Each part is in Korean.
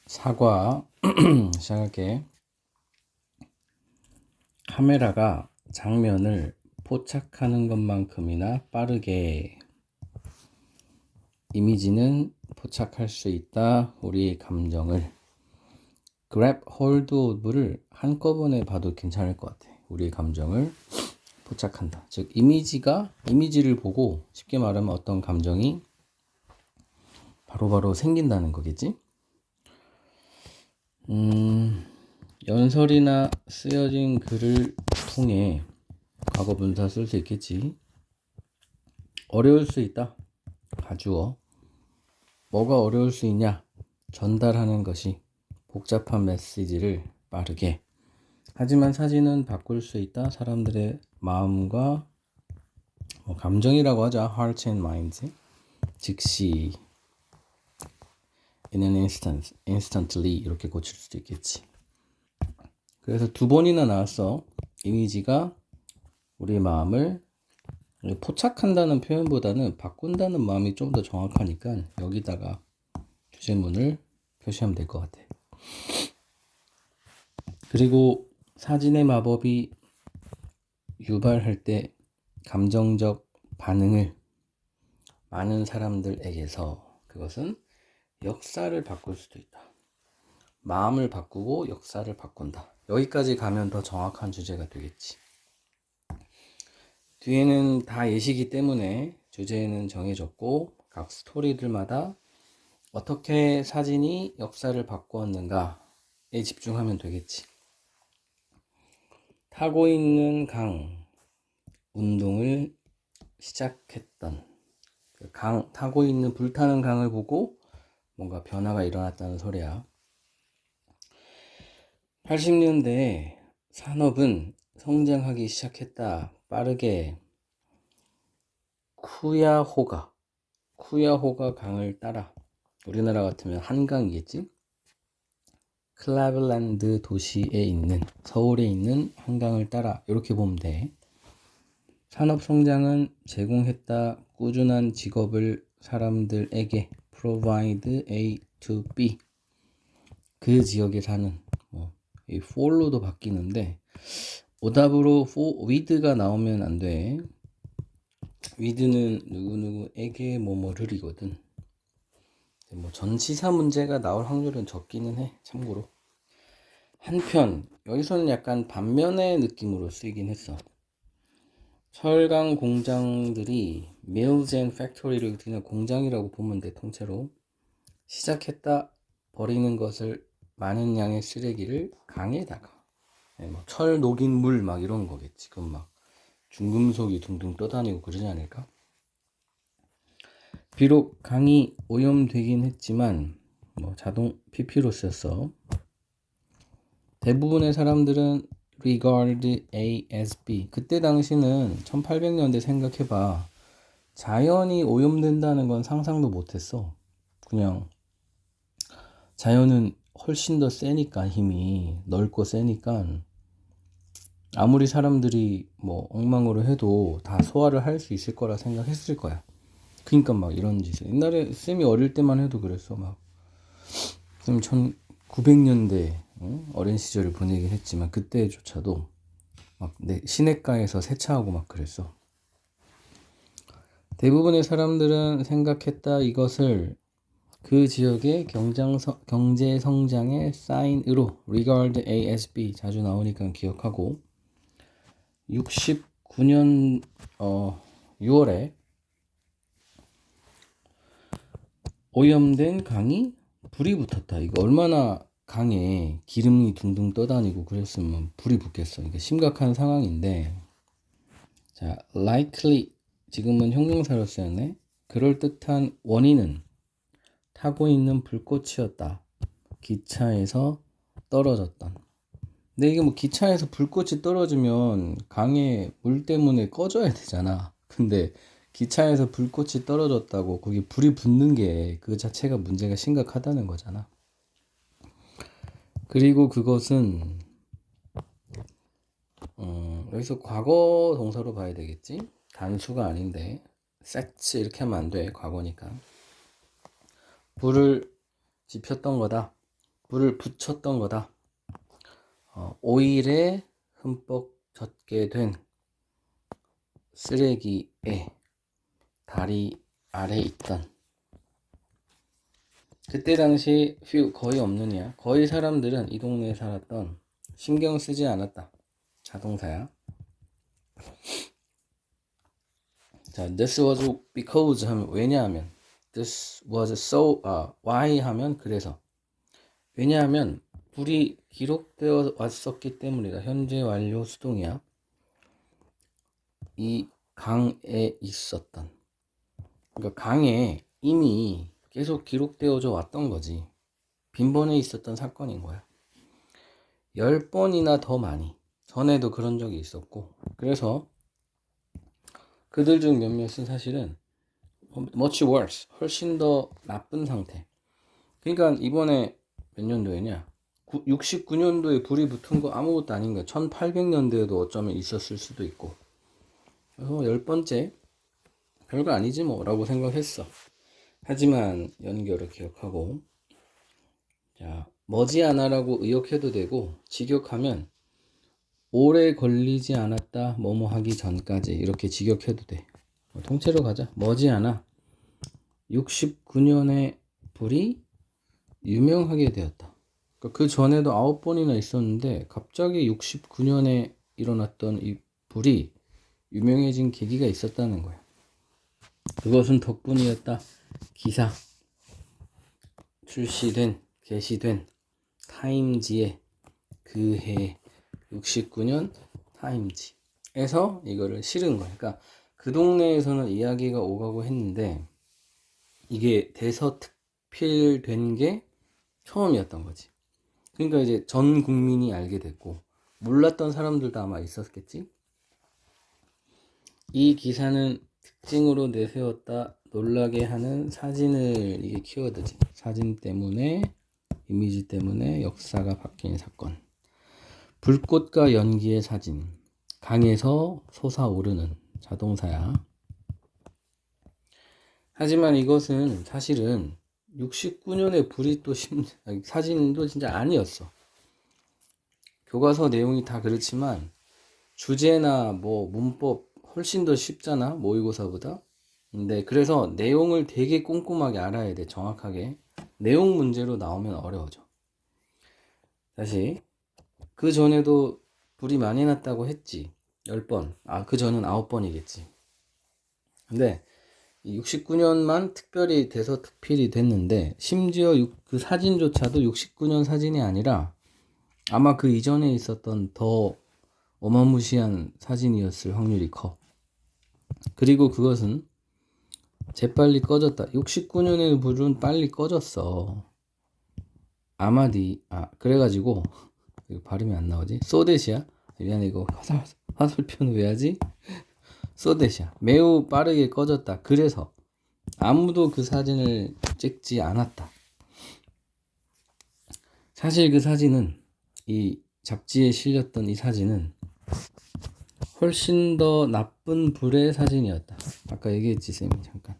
사과 시작할게. 카메라가 장면을 포착하는 것만큼이나 빠르게 이미지는 포착할 수 있다. 우리의 감정을 grab hold of를 한꺼번에 봐도 괜찮을 것 같아. 우리의 감정을 포착한다. 즉 이미지를 보고 쉽게 말하면 어떤 감정이 바로바로 생긴다는 거겠지. 연설이나 쓰여진 글을 통해 과거 분사 쓸 수 있겠지. 어려울 수 있다. 가주어. 뭐가 어려울 수 있냐? 전달하는 것이 복잡한 메시지를 빠르게. 하지만 사진은 바꿀 수 있다. 사람들의 마음과 감정이라고 하자. Heart and minds. 즉시 in an instant, instantly 이렇게 고칠 수도 있겠지. 그래서 두 번이나 나왔어. 이미지가 우리의 마음을 포착한다는 표현보다는 바꾼다는 마음이 좀 더 정확하니까 여기다가 주제문을 표시하면 될 것 같아. 그리고 사진의 마법이 유발할 때 감정적 반응을 많은 사람들에게서 그것은 역사를 바꿀 수도 있다. 마음을 바꾸고 역사를 바꾼다. 여기까지 가면 더 정확한 주제가 되겠지. 뒤에는 다 예시기 때문에 주제는 정해졌고 각 스토리들마다 어떻게 사진이 역사를 바꾸었는가에 집중하면 되겠지. 타고 있는 강 운동을 시작했던 타고 있는 불타는 강을 보고 뭔가 변화가 일어났다는 소리야. 80년대에 산업은 성장하기 시작했다. 빠르게 쿠야호가 강을 따라 우리나라 같으면 한강이겠지? 클라블랜드 도시에 있는 서울에 있는 한강을 따라 이렇게 보면 돼. 산업 성장은 제공했다. 꾸준한 직업을 사람들에게 provide A to B. 그 지역에 사는 이 for로도 바뀌는데 오답으로 with가 나오면 안 돼. with는 누구누구에게 뭐뭐를이거든. 전치사 문제가 나올 확률은 적기는 해. 참고로. 한편 여기서는 약간 반면의 느낌으로 쓰이긴 했어. 철강 공장들이 mills and factory를 그냥 공장이라고 보면 돼. 통째로 시작했다. 버리는 것을 많은 양의 쓰레기를 강에다가 철 녹인 물 막 이런 거겠지. 그럼 막 중금속이 둥둥 떠다니고 그러지 않을까? 비록 강이 오염되긴 했지만 자동 PP로 썼어. 대부분의 사람들은 regard A as B. 그때 당시는 1800년대 생각해봐. 자연이 오염된다는 건 상상도 못했어. 그냥 자연은 훨씬 더 세니까 힘이 넓고 세니까 아무리 사람들이 엉망으로 해도 다 소화를 할 수 있을 거라 생각했을 거야. 그러니까 막 이런 짓을 옛날에 쌤이 어릴 때만 해도 그랬어. 막 쌤 1900년대 어린 시절을 보내긴 했지만 그때조차도 막 시냇가에서 세차하고 막 그랬어. 대부분의 사람들은 생각했다. 이것을 그 지역의 경제 성장의 사인으로 regard A as B 자주 나오니까 기억하고 69년 6월에 오염된 강이 불이 붙었다. 이거 얼마나 강에 기름이 둥둥 떠다니고 그랬으면 불이 붙겠어. 이게 심각한 상황인데 자, likely 지금은 형용사로 쓰였네. 그럴듯한 원인은 타고 있는 불꽃이었다. 기차에서 떨어졌던. 근데 이게 기차에서 불꽃이 떨어지면 강에 물 때문에 꺼져야 되잖아. 근데 기차에서 불꽃이 떨어졌다고 거기 불이 붙는 게 그 자체가 문제가 심각하다는 거잖아. 그리고 그것은 여기서 과거 동사로 봐야 되겠지? 단수가 아닌데 facts 이렇게 하면 안 돼. 과거니까. 불을 지폈던 거다. 불을 붙였던 거다. 오일에 흠뻑 젖게 된 쓰레기에 다리 아래 있던, 그때 당시 거의 없느냐, 거의 사람들은 이 동네에 살았던, 신경 쓰지 않았다. 자동사야. 자, this was because 하면 왜냐하면, this was so, why 하면 그래서, 왜냐하면 불이 기록되어 왔었기 때문이다. 현재 완료 수동이야. 이 강에 있었던, 그러니까 강에 이미 계속 기록되어져 왔던 거지. 빈번에 있었던 사건인 거야. 10번이나 더 많이. 전에도 그런 적이 있었고, 그래서 그들 중 몇몇은 사실은 much worse, 훨씬 더 나쁜 상태. 그러니까 이번에 몇 년도에냐, 69년도에 불이 붙은 거 아무것도 아닌 거야. 1800년대에도 어쩌면 있었을 수도 있고. 그래서 10번째 별거 아니지 뭐 라고 생각했어. 하지만 연결을 기억하고, 자, 머지않아라고 의역해도 되고, 직역하면 오래 걸리지 않았다 뭐뭐 하기 전까지, 이렇게 직역해도 돼. 통째로 가자. 머지않아 69년에 불이 유명하게 되었다. 그 전에도 9번이나 있었는데 갑자기 69년에 일어났던 이 불이 유명해진 계기가 있었다는 거야. 그것은 덕분이었다. 기사 게시된 타임지에, 그해 69년 타임지에서 이거를 실은 거야. 그러니까 그 동네에서는 이야기가 오가고 했는데 이게 대서특필된 게 처음이었던 거지. 그러니까 이제 전 국민이 알게 됐고, 몰랐던 사람들도 아마 있었겠지. 이 기사는 특징으로 내세웠다 놀라게 하는 사진을, 이게 키워드지. 사진 때문에, 이미지 때문에 역사가 바뀐 사건. 불꽃과 연기의 사진. 강에서 솟아오르는, 자동사야. 하지만 이것은 사실은 69년에 불이 또 사진도 진짜 아니었어. 교과서 내용이 다 그렇지만 주제나 뭐 문법 훨씬 더 쉽잖아, 모의고사보다. 근데 그래서 내용을 되게 꼼꼼하게 알아야 돼. 정확하게. 내용 문제로 나오면 어려워져. 다시, 그 전에도 불이 많이 났다고 했지. 10번. 그 전은 9번이겠지. 근데 69년만 특별히 대서특필이 됐는데, 심지어 그 사진조차도 69년 사진이 아니라 아마 그 이전에 있었던 더 어마무시한 사진이었을 확률이 커. 그리고 그것은 재빨리 꺼졌다. 69년에 불은 빨리 꺼졌어. 그래가지고, 이거 발음이 안 나오지? 소데시아? 미안해, 이거 화살표는 왜 하지? 소데시아. 매우 빠르게 꺼졌다. 그래서 아무도 그 사진을 찍지 않았다. 사실 그 사진은, 이 잡지에 실렸던 이 사진은 훨씬 더 나쁜 불의 사진이었다. 아까 얘기했지, 쌤이 잠깐.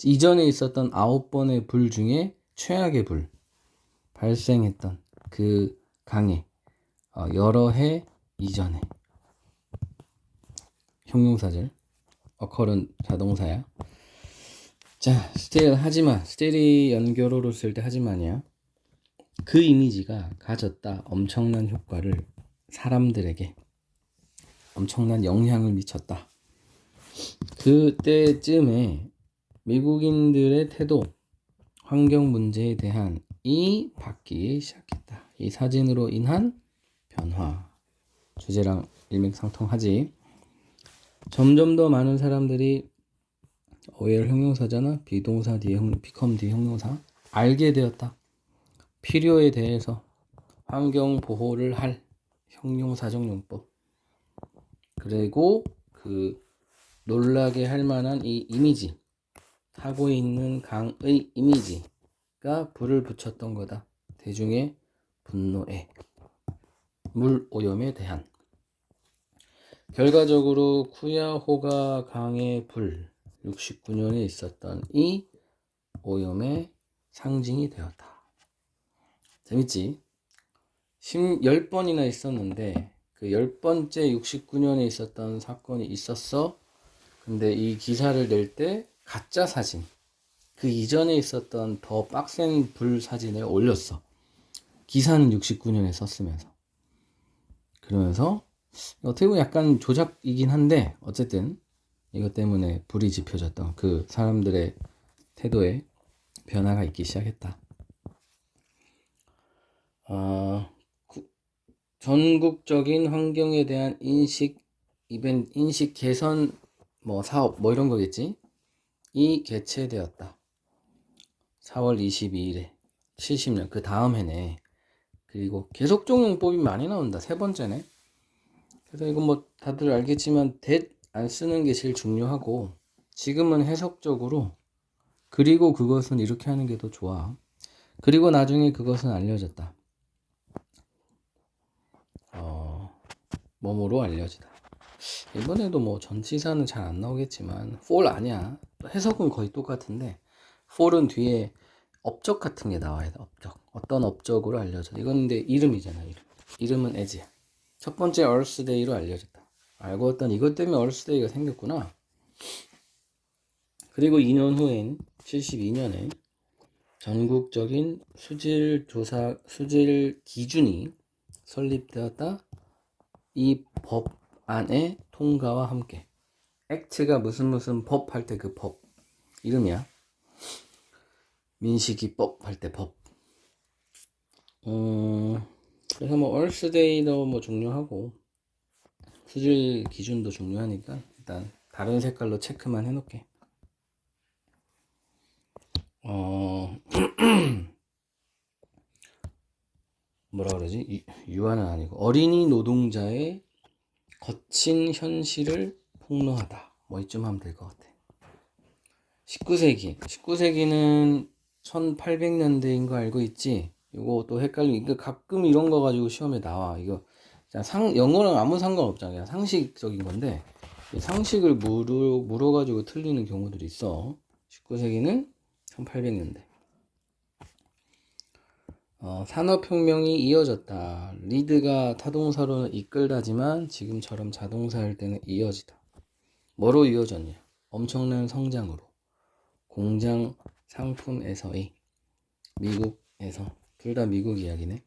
이전에 있었던 9번의 불 중에 최악의 불, 발생했던 그 강에 여러 해 이전에. 형용사절, occur은 자동사야. 자, still이 연결어로 쓸 때 하지만이야. 그 이미지가 가졌다 엄청난 효과를, 사람들에게 엄청난 영향을 미쳤다. 그때쯤에 미국인들의 태도, 환경 문제에 대한 이 바뀌기 시작했다. 이 사진으로 인한 변화. 주제랑 일맥상통하지. 점점 더 많은 사람들이 OL 형용사잖아. 비동사 뒤에 become 뒤에 형용사. 알게 되었다. 필요에 대해서 환경 보호를 할 형용사적 용법. 그리고 그 놀라게 할 만한 이 이미지, 하고 있는 강의 이미지가 불을 붙였던 거다. 대중의 분노에, 물 오염에 대한. 결과적으로 쿠야호가 강의 불, 69년에 있었던 이 오염의 상징이 되었다. 재밌지? 10번이나 있었는데 그 10번째 69년에 있었던 사건이 있었어. 근데 이 기사를 낼 때 가짜 사진, 그 이전에 있었던 더 빡센 불 사진을 올렸어. 기사는 69년에 썼으면서. 그러면서 어떻게 보면 약간 조작이긴 한데 어쨌든 이것 때문에 불이 지펴졌던 그 사람들의 태도에 변화가 있기 시작했다. 전국적인 환경에 대한 인식 개선 사업 이런 거겠지? 이 개최되었다. 4월 22일에 70년 그 다음 해네. 그리고 계속적용법이 많이 나온다. 세 번째네. 그래서 이거 다들 알겠지만 that 안 쓰는 게 제일 중요하고 지금은 해석적으로 그리고 그것은 이렇게 하는 게 더 좋아. 그리고 나중에 그것은 알려졌다. 뭐뭐로 알려지다. 이번에도 전치사는 잘 안 나오겠지만 for 아니야. 해석은 거의 똑같은데 for은 뒤에 업적 같은 게 나와야 돼. 업적. 어떤 업적으로 알려져. 이건 근데 이름이잖아. 이름은 as야. 첫 번째 Earth Day로 알려졌다. 알고 봤더니 이것 때문에 Earth Day가 생겼구나. 그리고 2년 후엔 72년에 전국적인 수질 기준이 설립되었다. 이 법안의 통과와 함께. 액트가 무슨 법 할 때 그 법 이름이야. 민식이법 할 때 법. 그래서 얼스데이도 중요하고 수질 기준도 중요하니까 일단 다른 색깔로 체크만 해놓게. 뭐라 그러지? 유아는 아니고 어린이 노동자의 거친 현실을 폭로하다. 이쯤 하면 될 것 같아. 19세기는 1800년대인 거 알고 있지? 이거 또 헷갈리고 이거 가끔 이런 거 가지고 시험에 나와. 이거 영어랑 아무 상관없잖아. 그냥 상식적인 건데 상식을 물어가지고 틀리는 경우들이 있어. 19세기는 1800년대. 산업혁명이 이어졌다. 리드가 타동사로는 이끌다지만 지금처럼 자동사일 때는 이어지다. 뭐로 이어졌냐? 엄청난 성장으로. 공장 상품에서의 미국에서 둘 다 미국 이야기네.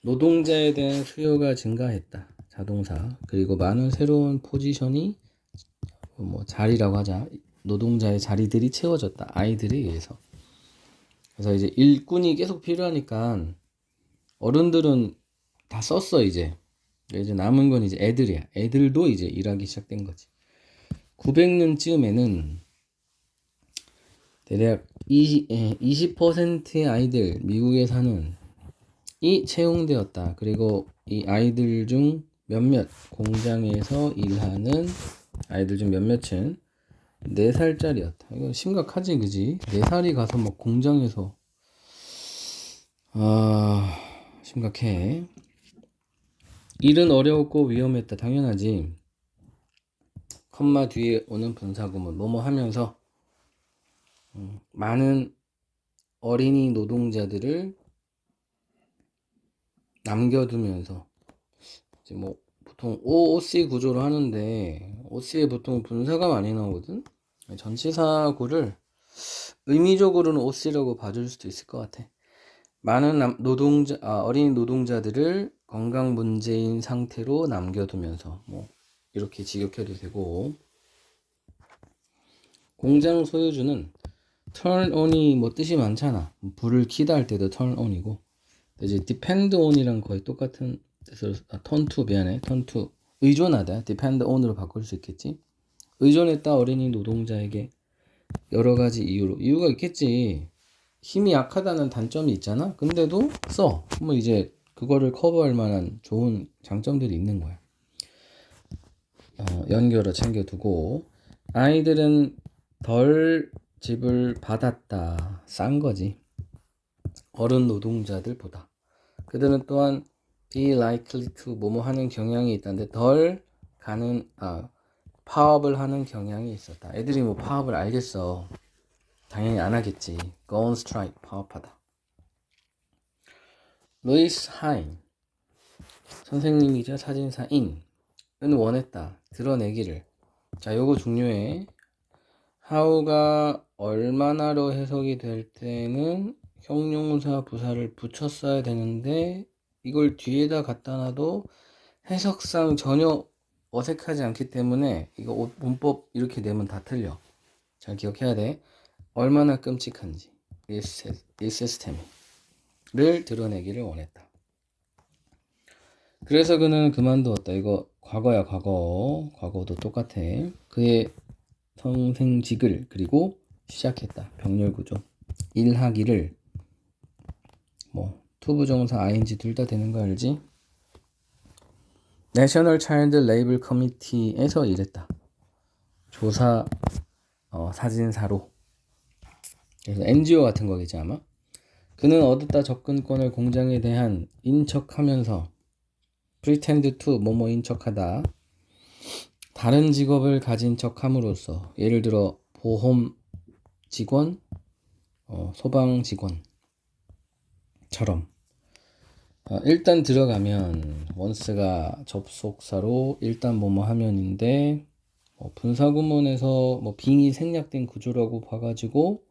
노동자에 대한 수요가 증가했다. 자동사. 그리고 많은 새로운 포지션이 자리라고 하자. 노동자의 자리들이 채워졌다. 아이들에 의해서. 그래서 이제 일꾼이 계속 필요하니까 어른들은 다 썼어 이제 남은 건 이제 애들이야. 애들도 이제 일하기 시작된 거지. 900년쯤에는 대략 20%의 아이들 미국에 사는 이 채용되었다. 그리고 이 아이들 중 몇몇 공장에서 일하는 아이들 중 몇몇은 4살짜리였다. 이거 심각하지 그지? 4살이 가서 공장에서 심각해. 일은 어려웠고 위험했다. 당연하지. 컴마 뒤에 오는 분사구문 뭐뭐 하면서 많은 어린이 노동자들을 남겨두면서 이제 보통 OC 구조로 하는데 OC에 보통 분사가 많이 나오거든. 전치사구를 의미적으로는 OC라고 봐줄 수도 있을 것 같아. 많은 어린이 노동자들을 건강 문제인 상태로 남겨두면서 이렇게 직역해도 되고. 공장 소유주는 turn on이 뜻이 많잖아. 불을 켜다 할 때도 turn on이고 이제 depend on이랑 거의 똑같은 뜻으로 turn to turn to 의존하다 depend on으로 바꿀 수 있겠지. 의존했다 어린이 노동자에게 여러 가지 이유가 있겠지. 힘이 약하다는 단점이 있잖아. 근데도 써. 이제 그거를 커버할 만한 좋은 장점들이 있는 거야. 연결을 챙겨두고 아이들은 덜 집을 받았다. 싼 거지. 어른 노동자들보다. 그들은 또한 be likely to 뭐뭐 하는 경향이 있다는데 파업을 하는 경향이 있었다. 애들이 파업을 알겠어. 당연히 안 하겠지. Go on strike, 파업하다. 루이스 하인 선생님이자 사진사인은 원했다. 드러내기를. 자, 요거 중요해. how가 얼마나로 해석이 될 때는 형용사 부사를 붙였어야 되는데 이걸 뒤에다 갖다 놔도 해석상 전혀 어색하지 않기 때문에 이거 문법 이렇게 내면 다 틀려. 잘 기억해야 돼. 얼마나 끔찍한지 이 시스템을 드러내기를 원했다. 그래서 그는 그만두었다. 이거 과거야, 과거. 과거도 똑같아. 그의 성생직을 그리고 시작했다. 병렬구조. 일하기를 뭐 투부정사 ing 둘 다 되는 거 알지? 내셔널 차일드 레이블 커미티에서 일했다. 조사 사진사로. 그래서 NGO 같은 거겠지 아마. 그는 얻었다 접근권을 공장에 대한 인척하면서 pretend to 뭐뭐인 척하다. 다른 직업을 가진 척함으로써 예를 들어 보험 직원, 소방 직원처럼 일단 들어가면 once가 접속사로 일단 뭐뭐 하면인데 분사구문에서 빙이 생략된 구조라고 봐가지고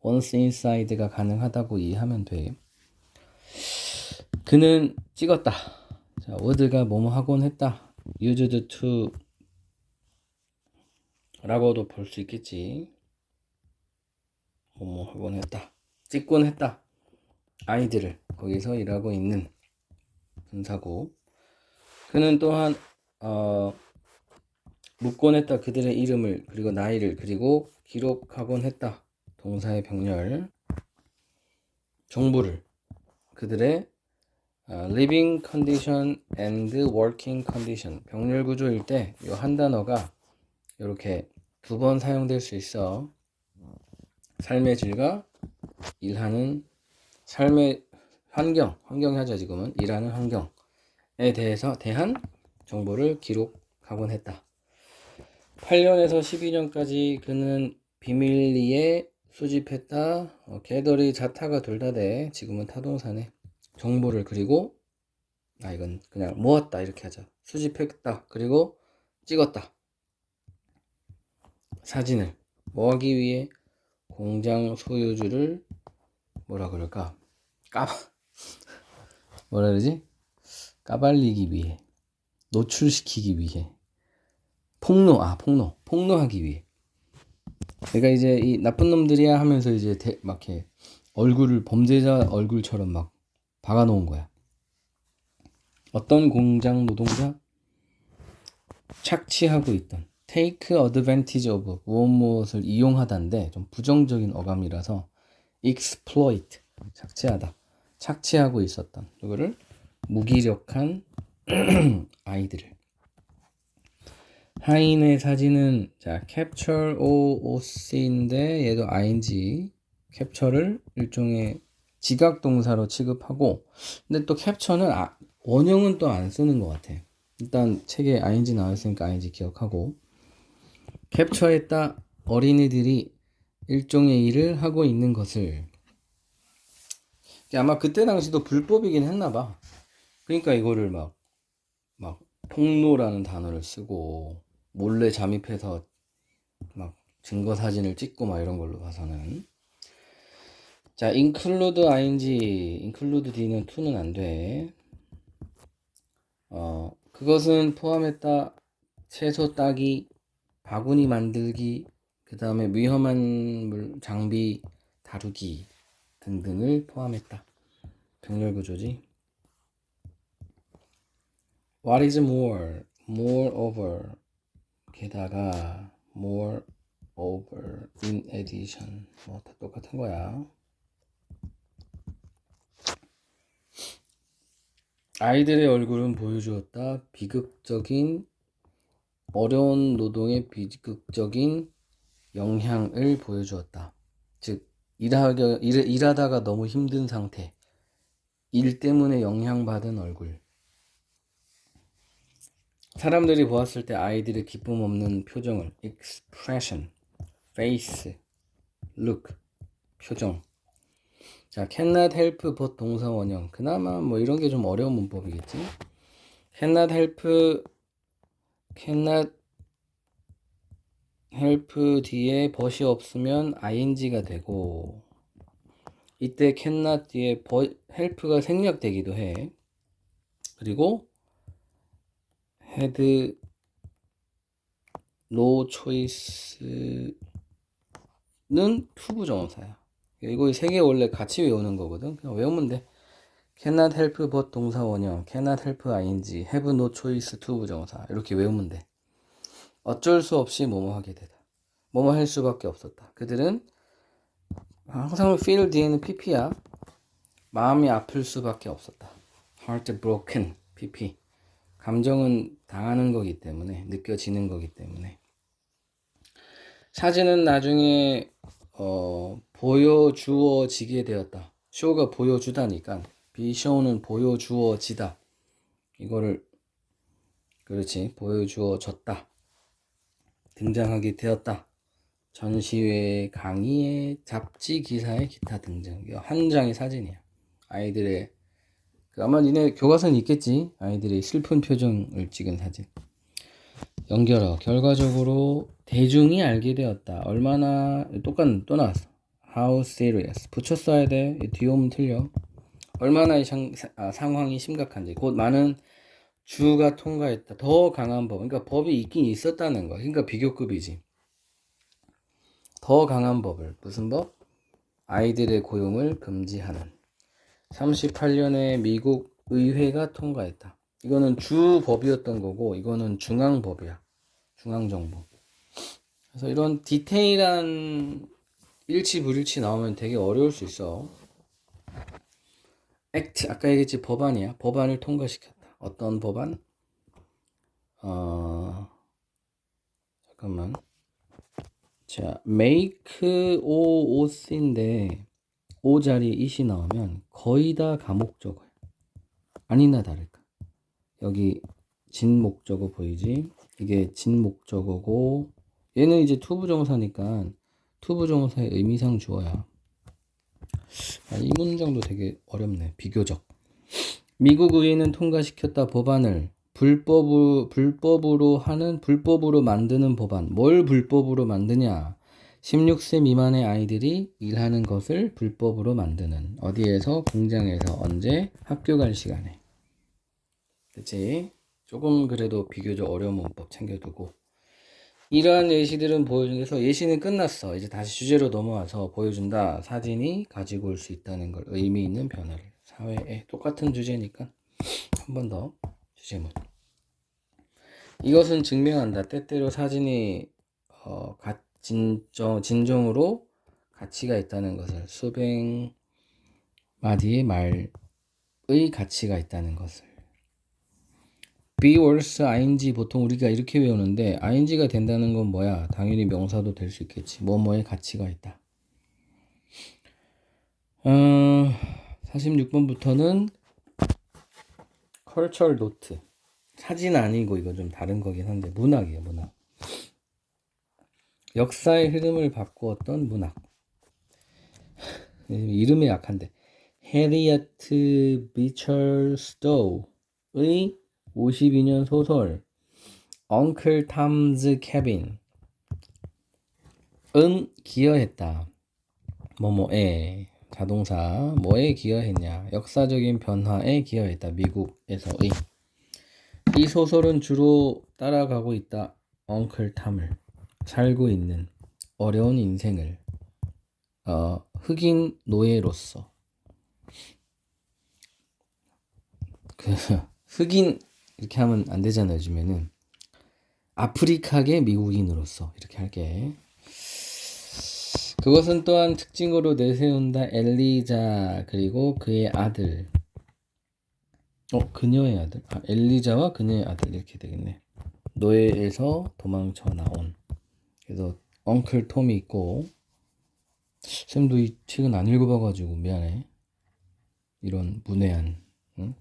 once inside가 가능하다고 이해하면 돼. 그는 찍었다. 자, word가 뭐뭐 하곤 했다. used to 라고도 볼 수 있겠지. 뭐뭐 하곤 했다. 찍곤 했다. 아이들을 거기서 일하고 있는 분사구. 그는 또한 묻곤 했다. 그들의 이름을 그리고 나이를 그리고 기록하곤 했다. 동사의 병렬. 정보를 그들의 living condition and working condition 병렬 구조일 때 이 한 단어가 이렇게 두 번 사용될 수 있어. 삶의 질과 일하는 삶의 환경이 하죠. 지금은 일하는 환경에 대한 정보를 기록하곤 했다. 8년에서 12년까지 그는 비밀리에 수집했다. 개덜이 자타가 둘 다 돼. 지금은 타동사네. 정보를 그리고 이건 그냥 모았다 이렇게 하자. 수집했다. 그리고 찍었다. 사진을 뭐 하기 위해? 공장 소유주를 뭐라 그럴까? 뭐라 그러지? 까발리기 위해, 노출시키기 위해, 폭로하기 위해. 그러니까 이제 이 나쁜 놈들이야 하면서 이제 막 이렇게 얼굴을 범죄자 얼굴처럼 막 박아놓은 거야. 어떤 공장 노동자? 착취하고 있던 take advantage of 무엇을 이용하다인데 좀 부정적인 어감이라서 exploit 착취하고 있었던 이거를 무기력한 아이들을. 하인의 사진은 capture OOC인데 얘도 ing capture를 일종의 지각 동사로 취급하고 근데 또 capture는 원형은 또 안 쓰는 것 같아. 일단 책에 ing 나와있으니까 ing 기억하고 캡처했다. 어린이들이 일종의 일을 하고 있는 것을. 아마 그때 당시도 불법이긴 했나봐. 그러니까 이거를 막 폭로라는 단어를 쓰고 몰래 잠입해서 막 증거 사진을 찍고 막 이런 걸로 봐서는. 자, include d는 to는 안 돼. 그것은 포함했다. 채소 따기, 바구니 만들기, 그 다음에 위험한 장비 다루기 등등을 포함했다. 병렬 구조지. What is more? Moreover. 게다가 moreover, in addition. 다 똑같은 거야. 아이들의 얼굴은 보여주었다. 비극적인 어려운 노동의 비극적인 영향을 보여주었다. 즉 일하다가 너무 힘든 상태, 일 때문에 영향받은 얼굴. 사람들이 보았을 때 아이들의 기쁨 없는 표정을 expression, face, look, 표정. 자, cannot help but 동사 원형. 그나마 뭐 이런 게 좀 어려운 문법이겠지. cannot help 뒤에 but이 없으면 ing가 되고, 이때 cannot 뒤에 help가 생략되기도 해. 그리고 had no choice는 투부정사야. 이거 세 개 원래 같이 외우는 거거든. 그냥 외우면 돼. cannot help but 동사 원형, cannot help ing, have no choice 투부정사. 이렇게 외우면 돼. 어쩔 수 없이 뭐뭐 하게 되다. 뭐뭐 할 수밖에 없었다. 그들은 항상 feel 뒤에는 pp야. 마음이 아플 수밖에 없었다. heartbroken, pp. 감정은 당하는 거기 때문에, 느껴지는 거기 때문에. 사진은 나중에 보여주어지게 되었다. 쇼가 보여주다니까 be show는 보여주어지다. 이거를 그렇지, 보여주어졌다. 등장하게 되었다. 전시회, 강의에, 잡지 기사에, 기타 등등. 이거 한 장의 사진이야. 아이들의 아마 니네 교과서는 있겠지. 아이들의 슬픈 표정을 찍은 사진. 연결어. 결과적으로 대중이 알게 되었다. 얼마나 똑같은 또 나왔어. How serious. 붙여 써야 돼. 뒤에 오면 틀려. 얼마나 상황이 심각한지. 곧 많은 주가 통과했다. 더 강한 법. 그러니까 법이 있긴 있었다는 거. 그러니까 비교급이지. 더 강한 법을. 무슨 법? 아이들의 고용을 금지하는. 38년에 미국 의회가 통과했다. 이거는 주법이었던 거고, 이거는 중앙법이야. 중앙정부. 그래서 이런 디테일한 일치 불일치 나오면 되게 어려울 수 있어. 액트, 아까 얘기했지, 법안이야. 법안을 통과시켰다. 어떤 법안? 잠깐만. 자, make oath인데 o 자리에 it이 나오면 거의 다 가목적어야. 아니나 다를까. 여기 진목적어 보이지? 이게 진목적어고, 얘는 이제 투부정사니까 투부정사의 의미상 주어야. 이 문장도 되게 어렵네. 비교적. 미국 의회는 통과시켰다. 법안을 불법으로 만드는 법안. 뭘 불법으로 만드냐? 16세 미만의 아이들이 일하는 것을 불법으로 만드는. 어디에서? 공장에서. 언제? 학교 갈 시간에. 그치? 조금 그래도 비교적 어려운 문법 챙겨두고. 이러한 예시들은 보여준데서 예시는 끝났어. 이제 다시 주제로 넘어와서 보여준다. 사진이 가지고 올 수 있다는 걸. 의미 있는 변화를. 사회에. 똑같은 주제니까 한 번 더 주제문. 이것은 증명한다. 때때로 사진이 진정으로 가치가 있다는 것을. 수백 마디의 말의 가치가 있다는 것을. be worse ing 보통 우리가 이렇게 외우는데 ing가 된다는 건 뭐야? 당연히 명사도 될 수 있겠지. 뭐뭐의 가치가 있다. 46번부터는 cultural note. 사진 아니고 이거 좀 다른 거긴 한데 문학이에요. 문학. 역사의 흐름을 바꾸었던 문학. 이름이 약한데 Harriet Beecher Stowe의 52년 소설 Uncle Tom's Cabin 은 기여했다. 뭐뭐에 자동사 뭐에 기여했냐? 역사적인 변화에 기여했다. 미국에서의. 이 소설은 주로 따라가고 있다. 엉클 탐을 살고 있는 어려운 인생을 흑인 노예로서 흑인 이렇게 하면 안 되잖아요. 요즘에는 아프리카계 미국인으로서 이렇게 할게. 그것은 또한 특징으로 내세운다. 엘리자 그리고 그의 아들. 그녀의 아들. 엘리자와 그녀의 아들 이렇게 되겠네. 노예에서 도망쳐 나온. 그래서 엉클 톰이 있고. 쌤도 이 책은 안 읽어봐가지고 미안해. 이런 문외한. 응?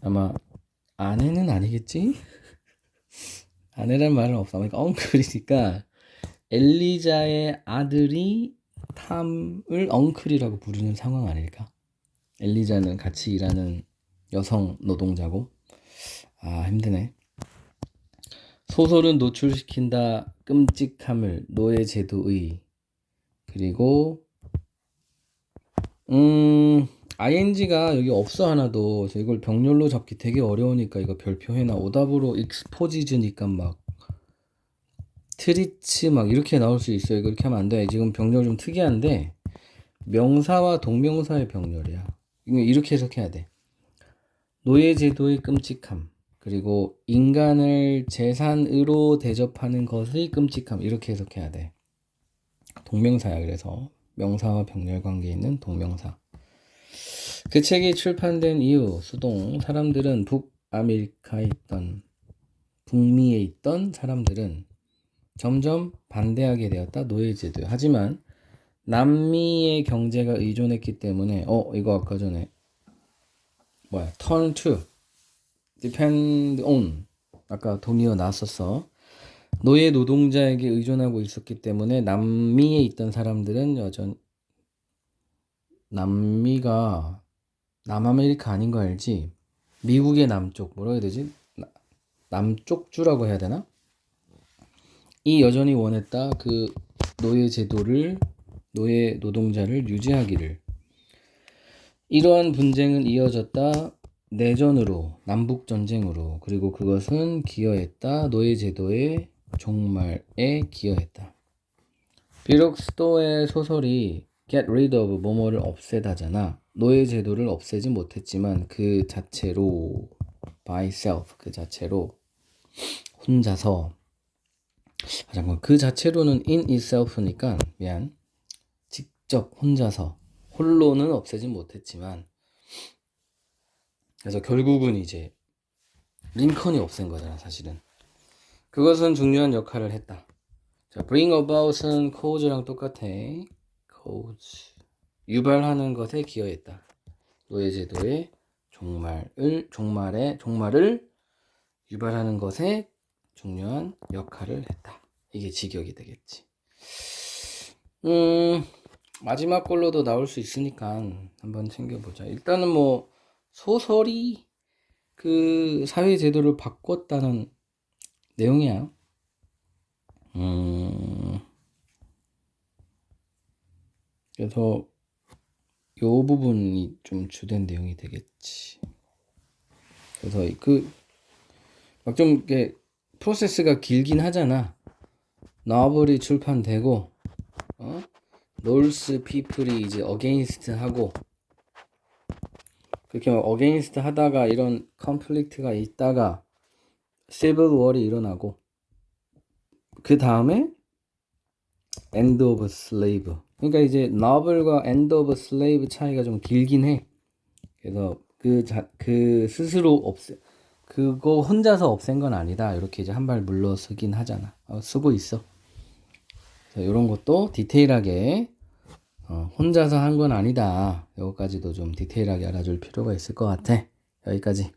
아마 아내는 아니겠지? 아내란 말은 없어. 그러니까 엉클이니까 엘리자의 아들이 탐을 엉클이라고 부르는 상황 아닐까? 엘리자는 같이 일하는 여성 노동자고. 아, 힘드네. 소설은 노출시킨다 끔찍함을 노예 제도의. 그리고 ing가 여기 없어 하나도. 그래서 이걸 병렬로 잡기 되게 어려우니까 이거 별표 해놔. 오답으로 exposed니까 막 트리츠 막 이렇게 나올 수 있어요. 이거 이렇게 하면 안 돼. 지금 병렬 좀 특이한데 명사와 동명사의 병렬이야. 이거 이렇게 해석해야 돼. 노예 제도의 끔찍함. 그리고 인간을 재산으로 대접하는 것의 끔찍함. 이렇게 해석해야 돼. 동명사야. 그래서 명사와 병렬 관계에 있는 동명사. 그 책이 출판된 이후 수동 사람들은 북아메리카에 있던 북미에 있던 사람들은 점점 반대하게 되었다. 노예제도에. 하지만 남미의 경제가 의존했기 때문에 이거 아까 전에 turn to, depend on 아까 도미어 나왔었어. 노예 노동자에게 의존하고 있었기 때문에 남미에 있던 사람들은 남미가 남아메리카 아닌 거 알지? 미국의 남쪽 뭐라 해야 되지? 남쪽주라고 해야 되나? 이 여전히 원했다. 그 노예 제도를 노예 노동자를 유지하기를. 이러한 분쟁은 이어졌다. 내전으로 남북 전쟁으로. 그리고 그것은 기여했다. 노예 제도의 종말에 기여했다. 비록 스토의 소설이 get rid of 뭐뭐를 없애다잖아. 노예 제도를 없애지 못했지만 그 자체로 by self 그 자체로 혼자서 잠깐 그 자체로는 in itself니까 미안 직접 혼자서 홀로는 없애지 못했지만 그래서 결국은 이제 링컨이 없앤 거잖아 사실은. 그것은 중요한 역할을 했다. 자, bring about은 cause랑 똑같아. cause 유발하는 것에 기여했다. 노예제도의 종말을 유발하는 것에 중요한 역할을 했다. 이게 직역이 되겠지. 마지막 걸로도 나올 수 있으니까 한번 챙겨보자. 일단은 뭐 소설이 그 사회제도를 바꿨다는 내용이야. 그래서 요 부분이 좀 주된 내용이 되겠지. 그래서 막 좀 이렇게 프로세스가 길긴 하잖아. 너블이 출판되고 놀스 피플이 이제 어게인스트 하고 그렇게 막 어게인스트 하다가 이런 컨플릭트가 있다가 시빌 워이 일어나고 그 다음에 엔드 오브 슬레이브. 그러니까 이제 너블과 엔드 오브 슬레이브 차이가 좀 길긴 해. 그래서 그 스스로 그거 혼자서 없앤 건 아니다. 이렇게 이제 한 발 물러서긴 하잖아. 쓰고 있어. 이런 것도 디테일하게 혼자서 한 건 아니다. 이거까지도 좀 디테일하게 알아줄 필요가 있을 것 같아. 여기까지.